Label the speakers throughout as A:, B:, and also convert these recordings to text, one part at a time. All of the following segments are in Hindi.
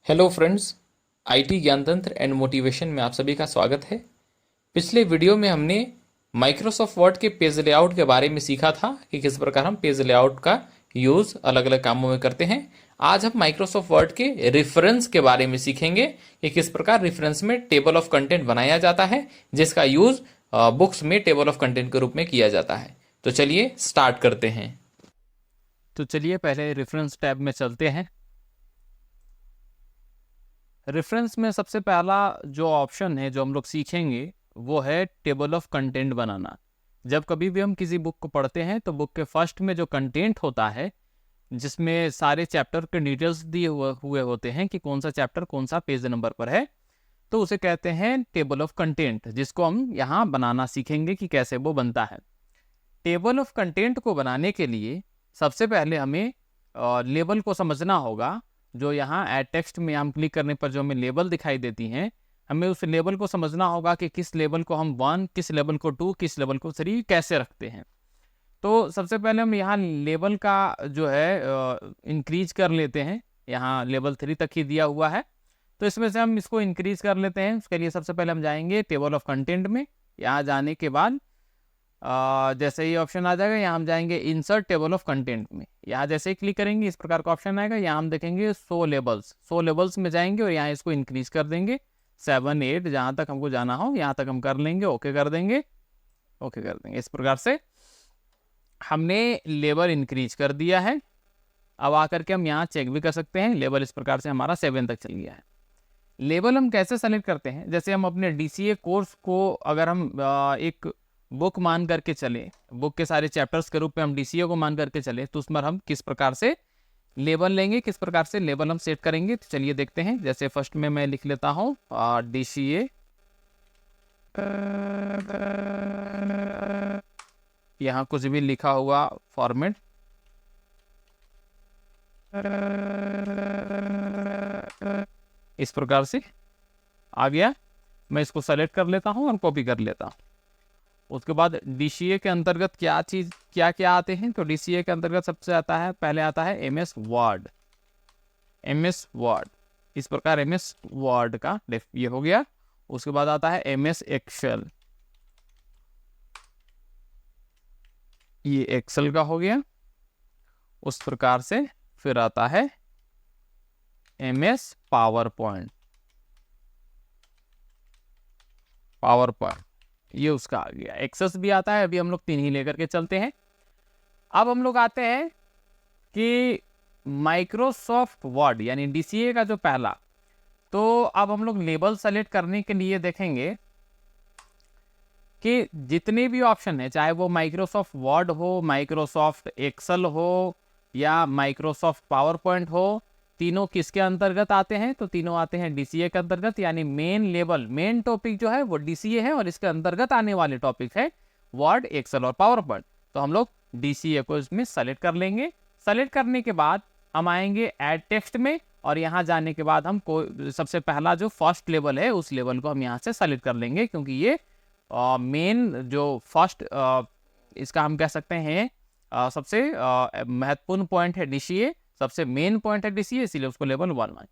A: हेलो फ्रेंड्स, आईटी ज्ञान तंत्र एंड मोटिवेशन में आप सभी का स्वागत है। पिछले वीडियो में हमने माइक्रोसॉफ्ट वर्ड के पेज लेआउट के बारे में सीखा था कि किस प्रकार हम पेज लेआउट का यूज़ अलग अलग कामों में करते हैं। आज हम माइक्रोसॉफ्ट वर्ड के रेफरेंस के बारे में सीखेंगे कि किस प्रकार रेफरेंस में टेबल ऑफ कंटेंट बनाया जाता है, जिसका यूज़ बुक्स में टेबल ऑफ कंटेंट के रूप में किया जाता है। तो चलिए स्टार्ट करते हैं।
B: तो चलिए पहले रेफरेंस टैब में चलते हैं। रेफरेंस में सबसे पहला जो ऑप्शन है जो हम लोग सीखेंगे वो है टेबल ऑफ कंटेंट बनाना। जब कभी भी हम किसी बुक को पढ़ते हैं तो बुक के फर्स्ट में जो कंटेंट होता है, जिसमें सारे चैप्टर के डिटेल्स दिए हुए होते हैं कि कौन सा चैप्टर कौन सा पेज नंबर पर है, तो उसे कहते हैं टेबल ऑफ कंटेंट, जिसको हम यहाँ बनाना सीखेंगे कि कैसे वो बनता है। टेबल ऑफ कंटेंट को बनाने के लिए सबसे पहले हमें लेबल को समझना होगा। जो यहाँ ऐड टेक्स्ट में हम क्लिक करने पर जो हमें लेबल दिखाई देती हैं, हमें उस लेबल को समझना होगा कि किस लेबल को हम 1, किस लेबल को 2, किस लेबल को 3 कैसे रखते हैं। तो सबसे पहले हम यहाँ लेबल का जो है इंक्रीज कर लेते हैं। यहाँ लेवल 3 तक ही दिया हुआ है, तो इसमें से हम इसको इंक्रीज कर लेते हैं। उसके लिए सबसे पहले हम जाएंगे टेबल ऑफ कंटेंट में। यहाँ जाने के बाद जैसे ही ऑप्शन आ जाएगा, यहाँ हम जाएंगे इंसर्ट टेबल ऑफ कंटेंट में। यहाँ जैसे ही क्लिक करेंगे इस प्रकार का ऑप्शन आएगा। यहाँ हम देखेंगे 100 लेबल्स में जाएंगे और यहाँ इसको इंक्रीज कर देंगे 7, 8, जहाँ तक हमको जाना हो यहाँ तक हम कर लेंगे। ओके कर देंगे, ओके कर देंगे। इस प्रकार से हमने लेबल इंक्रीज कर दिया है। अब आकर के हम यहाँ चेक भी कर सकते हैं। लेबल इस प्रकार से हमारा 7 तक चल गया है। लेबल हम कैसे सेलेक्ट करते हैं? जैसे हम अपने डीसीए कोर्स को अगर हम एक बुक मान करके चले, बुक के सारे चैप्टर्स के रूप में हम डीसीए को मान करके चले, तो उसमें हम किस प्रकार से लेबल लेंगे, किस प्रकार से लेबल हम सेट करेंगे, तो चलिए देखते हैं। जैसे फर्स्ट में मैं लिख लेता हूँ डीसीए, यहाँ कुछ भी लिखा हुआ फॉर्मेट, इस प्रकार से आ गया। मैं इसको सेलेक्ट कर लेता हूँ और कॉपी कर लेता हूँ। उसके बाद डीसीए के अंतर्गत क्या क्या आते हैं, तो डीसीए के अंतर्गत सबसे आता है, पहले आता है एमएस वर्ड। एमएस वर्ड इस प्रकार एमएस वर्ड का ये हो गया। उसके बाद आता है एमएस एक्सेल, ये एक्सेल का हो गया। उस प्रकार से फिर आता है MS power point, power point ये उसका आ गया। एक्सेस भी आता है। अभी हम लोग 3 ही लेकर के चलते हैं। अब हम लोग आते हैं कि माइक्रोसॉफ्ट वर्ड यानी डीसीए का जो पहला, तो अब हम लोग लेबल सेलेक्ट करने के लिए देखेंगे कि जितने भी ऑप्शन है, चाहे वो माइक्रोसॉफ्ट वर्ड हो, माइक्रोसॉफ्ट एक्सेल हो या माइक्रोसॉफ्ट पावर पॉइंट हो, तीनों किसके अंतर्गत आते हैं? तो तीनों आते हैं डीसीए के अंतर्गत। यानी मेन लेबल, मेन टॉपिक जो है वो डीसीए है और इसके अंतर्गत आने वाले टॉपिक है वर्ड, एक्सेल और पावर पॉइंट। तो हम लोग डीसीए को इसमें सेलेक्ट कर लेंगे। सेलेक्ट करने के बाद हम आएंगे ऐड टेक्स्ट में और यहाँ जाने के बाद हम सबसे पहला जो फर्स्ट लेवल है उस लेवल को हम यहाँ से सेलेक्ट कर लेंगे, क्योंकि ये मेन जो फर्स्ट इसका हम कह सकते हैं सबसे महत्वपूर्ण पॉइंट है डीसीए, सबसे मेन पॉइंट है डीसीए, इसीलिए उसको लेवल 1 मान।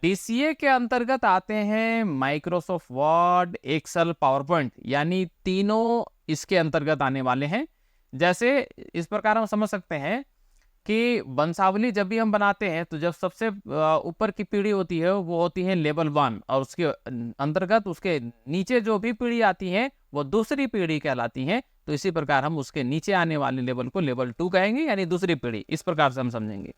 B: डीसीए के अंतर्गत आते हैं Microsoft Word, Excel, PowerPoint, यानी तीनों इसके अंतर्गत आने वाले हैं। जैसे इस प्रकार हम समझ सकते हैं कि वंशावली जब भी हम बनाते हैं तो जब सबसे ऊपर की पीढ़ी होती है वो होती है लेवल 1 और उसके अंतर्गत उसके नीचे जो भी पीढ़ी आती है वो दूसरी पीढ़ी कहलाती है। तो इसी प्रकार हम उसके नीचे आने वाले लेवल को लेवल 2 कहेंगे, यानी दूसरी पीढ़ी। इस प्रकार से हम समझेंगे।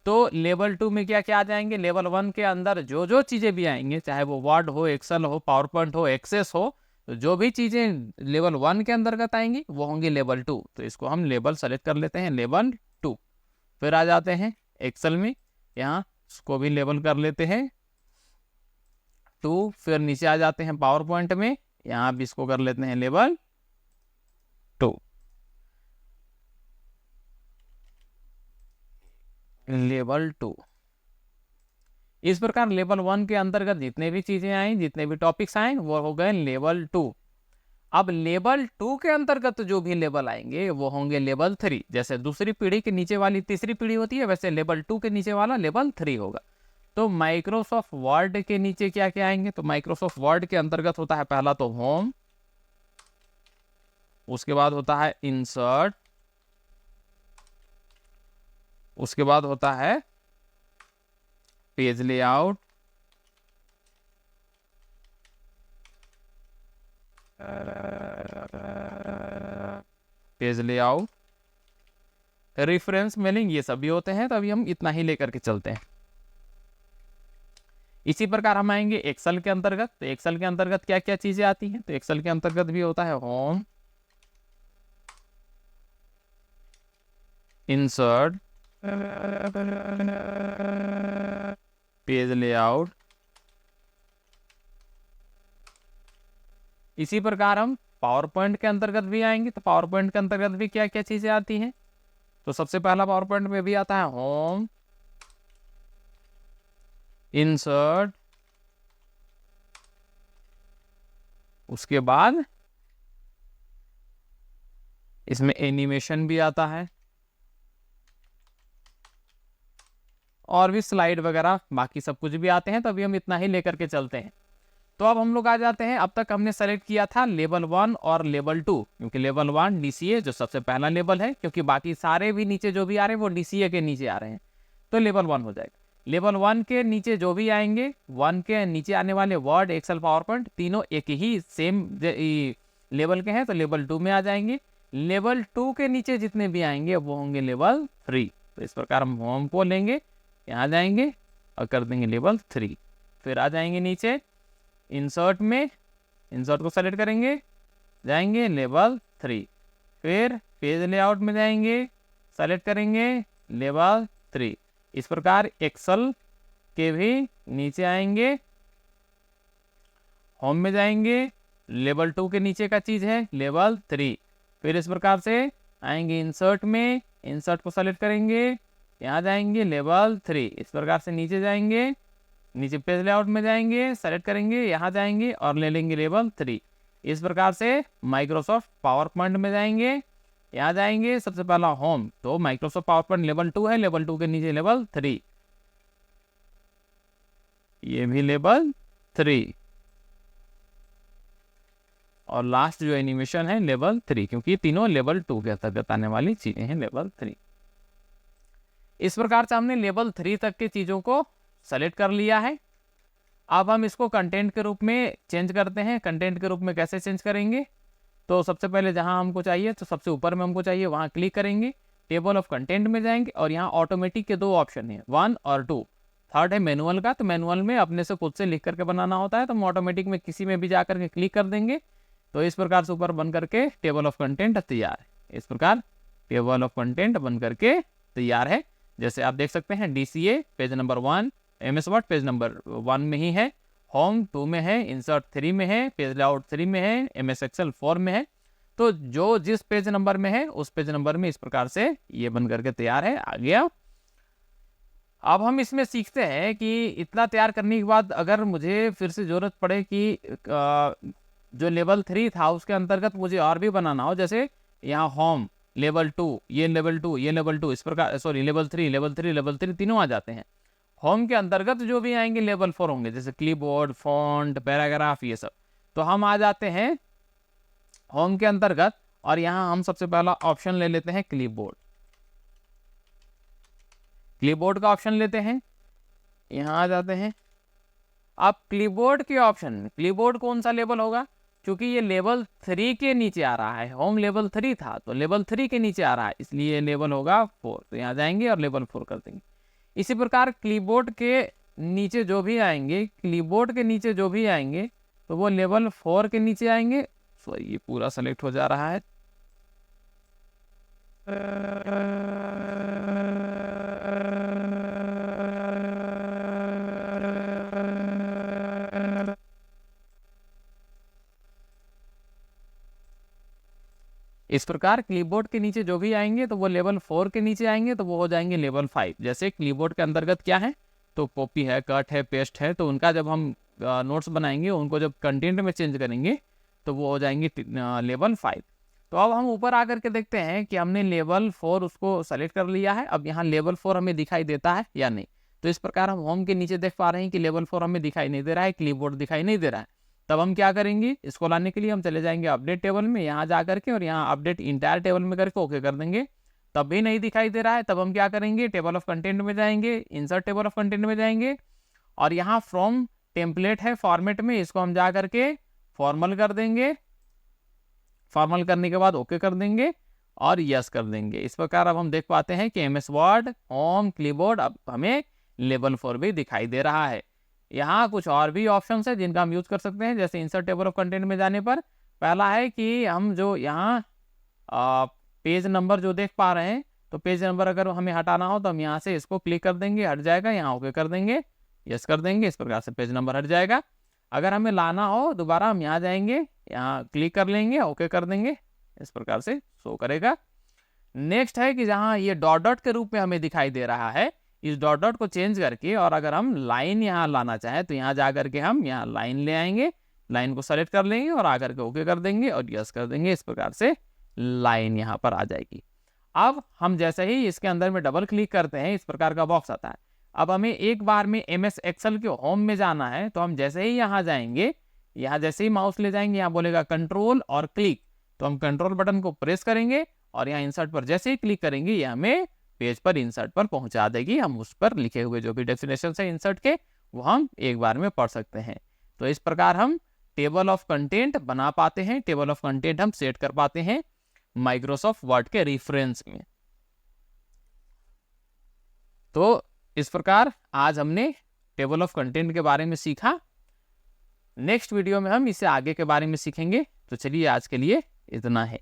B: तो लेवल 2 में क्या क्या आ जाएंगे? लेवल 1 के अंदर जो जो चीजें भी आएंगे, चाहे वो वर्ड हो, एक्सेल हो, पावर पॉइंट हो, एक्सेस हो, तो जो भी चीजें लेवल 1 के अंतर्गत आएंगी वो होंगी लेवल 2। तो इसको हम लेवल सेलेक्ट कर लेते हैं, लेवल 2। फिर आ जाते हैं एक्सेल में, यहाँ इसको भी लेवल कर लेते हैं 2। फिर नीचे आ जाते हैं पावर पॉइंट में, यहाँ भी इसको कर लेते हैं लेवल 2, लेवल 2। इस प्रकार लेवल 1 के अंतर्गत जितने भी चीजें आई, जितने भी टॉपिक्स आए वो हो गए लेवल 2। अब लेवल 2 के अंतर्गत जो भी लेवल आएंगे वो होंगे लेवल 3। जैसे दूसरी पीढ़ी के नीचे वाली तीसरी पीढ़ी होती है, वैसे लेवल 2 के नीचे वाला लेवल 3 होगा। तो माइक्रोसॉफ्ट वर्ड के नीचे क्या क्या आएंगे? तो माइक्रोसॉफ्ट वर्ड के अंतर्गत होता है पहला तो होम, उसके बाद होता है इंसर्ट, उसके बाद होता है page layout, page layout, reference mailing, ये सब भी होते हैं। तो अभी हम इतना ही लेकर के चलते हैं। इसी प्रकार हम आएंगे एक्सेल के अंतर्गत। तो एक्सेल के अंतर्गत क्या क्या चीजें आती हैं? तो एक्सेल के अंतर्गत भी होता है होम, इंसर्ट, पेज लेआउट। इसी प्रकार हम पावर पॉइंट के अंतर्गत भी आएंगे। तो पावर पॉइंट के अंतर्गत भी क्या क्या चीजें आती हैं? तो सबसे पहला पावर पॉइंट में भी आता है होम, इंसर्ट, उसके बाद इसमें एनिमेशन भी आता है और भी स्लाइड वगैरह बाकी सब कुछ भी आते हैं। तो अभी हम इतना ही लेकर के चलते हैं। तो अब हम लोग आ जाते हैं, अब तक हमने सेलेक्ट किया था लेवल 1 और लेवल 2, क्योंकि लेवल 1 डीसीए जो सबसे पहला लेवल है, क्योंकि बाकी सारे भी नीचे जो भी आ रहे हैं वो डीसीए के नीचे आ रहे हैं, तो लेवल 1 हो जाएगा। लेवल 1 के नीचे जो भी आएंगे, 1 के नीचे आने वाले वर्ड, एक्सेल, पावर पॉइंट तीनों एक ही सेम लेवल के हैं, तो लेवल 2 में आ जाएंगे। लेवल 2 के नीचे जितने भी आएंगे वो होंगे लेवल 3। तो इस प्रकार हम होम को लेंगे, यहाँ जाएंगे और कर देंगे लेवल 3। फिर आ जाएंगे नीचे इंसर्ट में, इंसर्ट को सेलेक्ट करेंगे, जाएंगे लेवल 3। फिर पेज लेआउट में जाएंगे, सेलेक्ट करेंगे लेवल 3। इस प्रकार एक्सेल के भी नीचे आएंगे, होम में जाएंगे, लेवल 2 के नीचे का चीज है लेवल 3। फिर इस प्रकार से आएंगे इंसर्ट में, इंसर्ट को सेलेक्ट करेंगे, यहाँ जाएंगे लेवल 3। इस प्रकार से नीचे जाएंगे, नीचे पेज लेआउट में जाएंगे, सेलेक्ट करेंगे, यहाँ जाएंगे और ले लेंगे लेवल 3। इस प्रकार से माइक्रोसॉफ्ट पावर पॉइंट में जाएंगे, यहाँ जाएंगे, सबसे पहला होम, तो माइक्रोसॉफ्ट पावर पॉइंट लेवल 2 है, लेवल 2 के नीचे लेवल 3, ये भी लेवल 3, और लास्ट जो एनिमेशन है लेवल 3, क्योंकि ये तीनों लेवल 2 के अंतर्गत आने वाली चीजें हैं, लेवल 3। इस प्रकार से हमने लेवल 3 तक की चीजों को सेलेक्ट कर लिया है। अब हम इसको कंटेंट के रूप में चेंज करते हैं। कंटेंट के रूप में कैसे चेंज करेंगे? तो सबसे पहले जहां हमको चाहिए, तो सबसे ऊपर में हमको चाहिए, वहां क्लिक करेंगे, टेबल ऑफ कंटेंट में जाएंगे और यहाँ ऑटोमेटिक के 2 ऑप्शन है, 1 और 2। थर्ड है मैनुअल का, तो मैनुअल में अपने से खुद से लिख करके बनाना होता है, तो हम ऑटोमेटिक में किसी में भी जाकर के क्लिक कर देंगे। तो इस प्रकार से ऊपर बन करके टेबल ऑफ कंटेंट तैयार है। इस प्रकार टेबल ऑफ कंटेंट बन करके तैयार है। जैसे आप देख सकते हैं, DCA page number 1, MS word page number 1 में ही है, होम 2 में है, इंसर्ट 3 में है, पेज लेआउट 3 में है, एमएस एक्सेल 4 में है। तो जो जिस पेज नंबर में है उस पेज नंबर में इस प्रकार से ये बन करके तैयार है, आ गया। अब हम इसमें सीखते हैं कि इतना तैयार करने के बाद अगर मुझे फिर से जरूरत पड़े कि जो लेवल 3 था उसके अंतर्गत मुझे और भी बनाना हो, जैसे यहाँ होम लेवल 2, ये लेवल 2, ये लेवल 2, इस प्रकार, सॉरी लेवल 3, लेवल 3, लेवल 3 तीनों आ जाते हैं। होम के अंतर्गत जो भी आएंगे लेवल 4 होंगे, जैसे क्लिपबोर्ड, फॉन्ट, पैराग्राफ, ये सब। तो हम आ जाते हैं होम के अंतर्गत और यहाँ हम सबसे पहला ऑप्शन ले लेते हैं क्लिपबोर्ड। क्लिपबोर्ड का ऑप्शन लेते हैं, यहाँ आ जाते हैं। अब क्लिपबोर्ड के ऑप्शन, क्लिपबोर्ड कौन सा लेवल होगा? क्योंकि ये लेवल 3 के नीचे आ रहा है, होम लेवल 3 था तो लेवल 3 के नीचे आ रहा है, इसलिए लेवल होगा 4। तो यहाँ जाएंगे और लेवल 4 कर देंगे। इसी प्रकार क्लिपबोर्ड के नीचे जो भी आएंगे, क्लिपबोर्ड के नीचे जो भी आएंगे तो वो लेवल 4 के नीचे आएंगे। तो ये पूरा सेलेक्ट हो जा रहा है। इस प्रकार क्लिपबोर्ड के नीचे जो भी आएंगे तो वो लेवल 4 के नीचे आएंगे, तो वो हो जाएंगे लेवल 5। जैसे क्लिपबोर्ड के अंतर्गत क्या है, तो कॉपी है, कट है, पेस्ट है, तो उनका जब हम नोट्स बनाएंगे, उनको जब कंटेंट में चेंज करेंगे तो वो हो जाएंगे लेवल 5। तो अब हम ऊपर आकर के देखते हैं कि हमने लेवल 4 उसको सेलेक्ट कर लिया है। अब यहाँ लेवल 4 हमें दिखाई देता है या नहीं? तो इस प्रकार हम होम के नीचे देख पा रहे हैं कि लेवल 4 हमें दिखाई नहीं दे रहा है, क्लिपबोर्ड दिखाई नहीं दे रहा है। तब हम क्या करेंगे, इसको लाने के लिए हम चले जाएंगे अपडेट टेबल में, यहाँ जा करके और यहाँ अपडेट इंटायर टेबल में करके ओके कर देंगे। तब भी नहीं दिखाई दे रहा है, तब हम क्या करेंगे, टेबल ऑफ कंटेंट में जाएंगे, इंसर्ट टेबल ऑफ कंटेंट में जाएंगे और यहाँ फ्रॉम टेम्पलेट है फॉर्मेट में, इसको हम जा करके फॉर्मल कर देंगे। फॉर्मल करने के बाद ओके कर देंगे और यस कर देंगे। इस प्रकार अब हम देख पाते हैं कि एमएस वर्ड होम क्लिपबोर्ड अब हमें लेवल 4 भी दिखाई दे रहा है। यहाँ कुछ और भी ऑप्शंस है जिनका हम यूज कर सकते हैं। जैसे इंसर्ट टेबल ऑफ कंटेंट में जाने पर पहला है कि हम जो यहाँ पेज नंबर जो देख पा रहे हैं, तो पेज नंबर अगर हमें हटाना हो तो हम यहाँ से इसको क्लिक कर देंगे, हट जाएगा, यहाँ ओके कर देंगे, यस कर देंगे। इस प्रकार से पेज नंबर हट जाएगा। अगर हमें लाना हो दोबारा हम यहाँ जाएंगे, यहाँ क्लिक कर लेंगे, ओके कर देंगे, इस प्रकार से शो करेगा। नेक्स्ट है कि जहाँ ये डॉट डॉट के रूप में हमें दिखाई दे रहा है, इस डॉट डॉट को चेंज करके और अगर हम लाइन यहाँ लाना चाहें तो यहाँ जा करके हम यहाँ लाइन ले आएंगे, लाइन को सेलेक्ट कर लेंगे और आकर के ओके कर देंगे और यस कर देंगे। इस प्रकार से लाइन यहाँ पर आ जाएगी। अब हम जैसे ही इसके अंदर में डबल क्लिक करते हैं, इस प्रकार का बॉक्स आता है। अब हमें एक बार में एमएस एक्सेल के होम में जाना है, तो हम जैसे ही यहाँ जाएंगे, यहाँ जैसे ही माउस ले जाएंगे, यहाँ बोलेगा कंट्रोल और क्लिक, तो हम कंट्रोल बटन को प्रेस करेंगे और यहाँ इंसर्ट पर जैसे ही क्लिक करेंगे, ये हमें पेज पर इंसर्ट पर पहुंचा देगी। हम उस पर लिखे हुए जो भी डेफिनेशन है इंसर्ट के, वो हम एक बार में पढ़ सकते हैं। तो इस प्रकार हम टेबल ऑफ कंटेंट बना पाते हैं, टेबल ऑफ कंटेंट हम सेट कर पाते हैं माइक्रोसॉफ्ट वर्ड के रेफरेंस में। तो इस प्रकार आज हमने टेबल ऑफ कंटेंट के बारे में सीखा। नेक्स्ट वीडियो में हम इससे आगे के बारे में सीखेंगे। तो चलिए आज के लिए इतना है।